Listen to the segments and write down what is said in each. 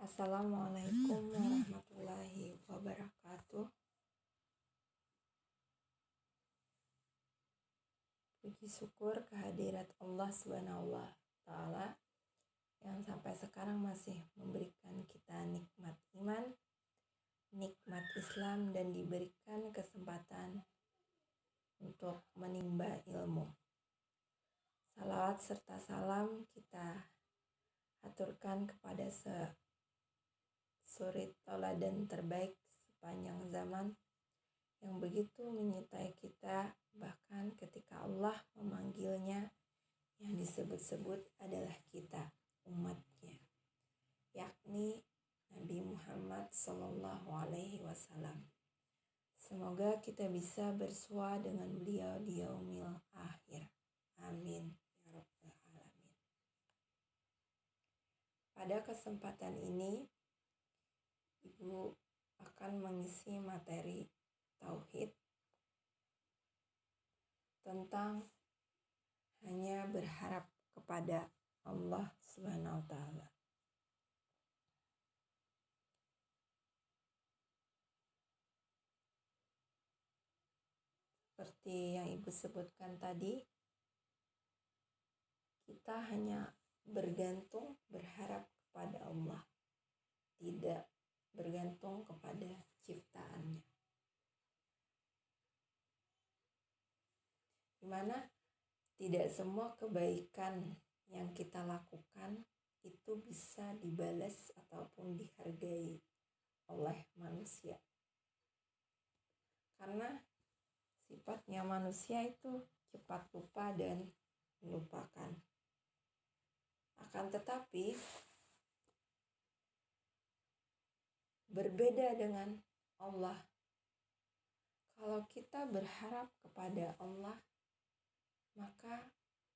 Assalamualaikum warahmatullahi wabarakatuh. Puji syukur kehadirat Allah SWT yang sampai sekarang masih memberikan kita nikmat iman, nikmat Islam, dan diberikan kesempatan untuk menimba ilmu. Salawat serta salam kita aturkan kepada suri tauladan terbaik sepanjang zaman yang begitu menyertai kita, bahkan ketika Allah memanggilnya, yang disebut-sebut adalah kita, umatnya, yakni Nabi Muhammad SAW. Semoga kita bisa bersua dengan beliau di yaumil akhir. Amin ya rabbal alamin. Pada kesempatan ini, Ibu akan mengisi materi tauhid tentang hanya berharap kepada Allah Subhanahu wa taala. Seperti yang Ibu sebutkan tadi, kita hanya berharap kepada Allah, tidak bergantung kepada ciptaannya. Di mana tidak semua kebaikan yang kita lakukan itu bisa dibalas ataupun dihargai oleh manusia. Karena sifatnya manusia itu cepat lupa dan melupakan. Akan tetapi berbeda dengan Allah. Kalau kita berharap kepada Allah, maka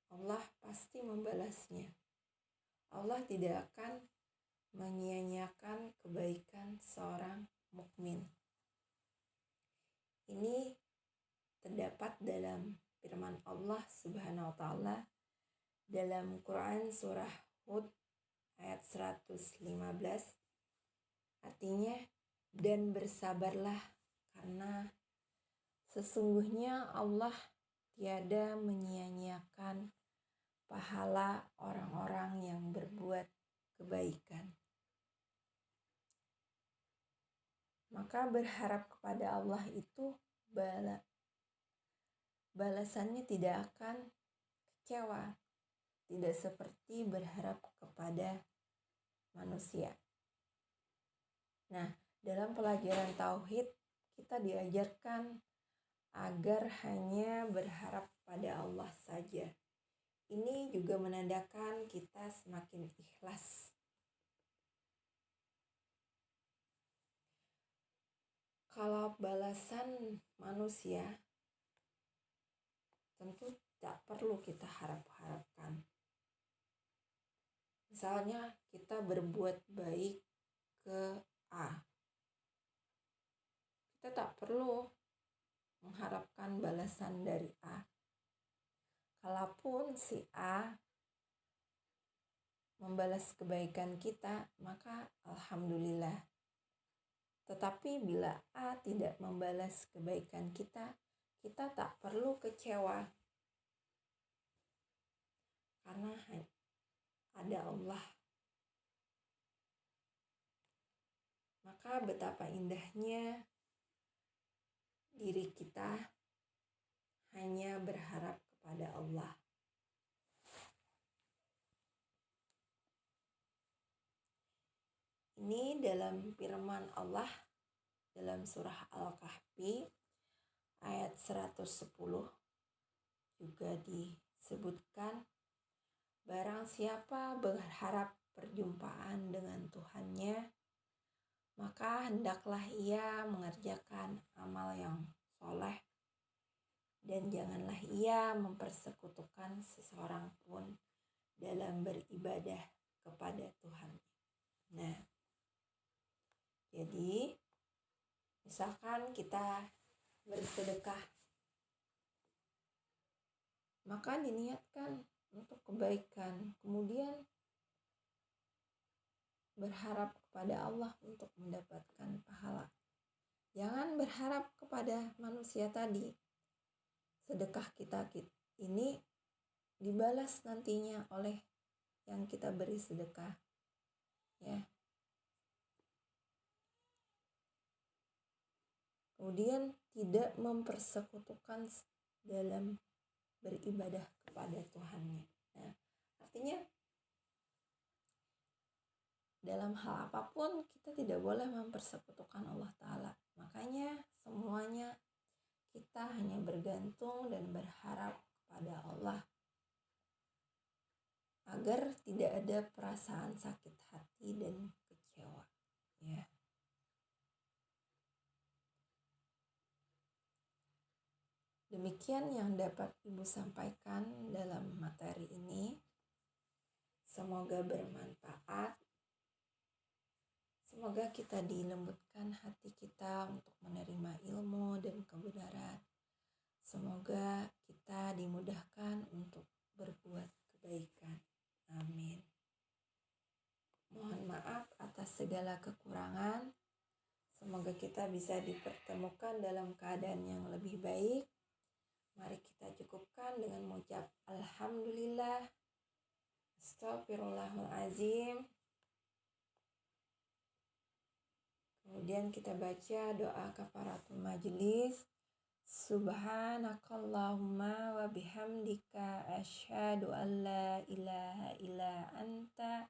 Allah pasti membalasnya. Allah tidak akan menyia-nyiakan kebaikan seorang mukmin. Ini terdapat dalam firman Allah Subhanahu wa taala dalam Quran surah Hud ayat 115. Artinya, dan bersabarlah karena sesungguhnya Allah tiada menyia-nyiakan pahala orang-orang yang berbuat kebaikan. Maka berharap kepada Allah itu balasannya tidak akan kecewa. Tidak seperti berharap kepada manusia. Nah, dalam pelajaran tauhid kita diajarkan agar hanya berharap pada Allah saja. Ini juga menandakan kita semakin ikhlas. Kalau balasan manusia, tentu tak perlu kita harap-harapkan. Misalnya kita berbuat baik ke A. Kita tak perlu mengharapkan balasan dari A. Kalaupun si A membalas kebaikan kita, maka alhamdulillah. Tetapi bila A tidak membalas kebaikan kita, kita tak perlu kecewa. Karena ada Allah. Maka betapa indahnya diri kita hanya berharap kepada Allah. Ini dalam firman Allah dalam surah Al-Kahfi ayat 110 juga disebutkan, barang siapa berharap perjumpaan dengan Tuhannya, maka hendaklah ia mengerjakan amal yang soleh dan janganlah ia mempersekutukan seseorang pun dalam beribadah kepada Tuhan. Nah, jadi misalkan kita bersedekah, maka diniatkan untuk kebaikan. Kemudian berharap kepada Allah untuk mendapatkan pahala. Jangan berharap kepada manusia tadi. Sedekah kita ini dibalas nantinya oleh yang kita beri sedekah. Ya. Kemudian tidak mempersekutukan dalam beribadah kepada Tuhannya. Nah, artinya dalam hal apapun kita tidak boleh mempersekutukan Allah Ta'ala. Makanya semuanya kita hanya bergantung dan berharap kepada Allah agar tidak ada perasaan sakit hati dan kecewa. Ya. Demikian yang dapat Ibu sampaikan dalam materi ini. Semoga bermanfaat. Semoga kita dilembutkan hati kita untuk menerima ilmu dan kebenaran. Semoga kita dimudahkan untuk berbuat kebaikan. Amin. Mohon maaf atas segala kekurangan. Semoga kita bisa dipertemukan dalam keadaan yang lebih baik. Mari kita cukupkan dengan mengucap Alhamdulillah. Astaghfirullahaladzim. Kemudian kita baca doa kafaratul majlis. Subhanakallahumma wa bihamdika asyhadu an la ilaha illa anta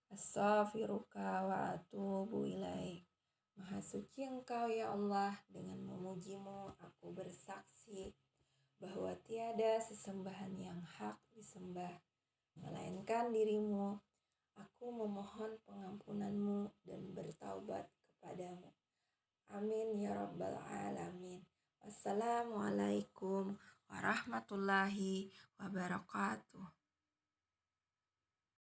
astaghfiruka wa atubu ilaik. Maha suci Engkau ya Allah, dengan memujimu aku bersaksi bahwa tiada sesembahan yang hak disembah melainkan dirimu. Aku memohon pengampunanmu dan bertaubat kepadamu. Amin ya rabbal alamin. Wassalamualaikum warahmatullahi wabarakatuh.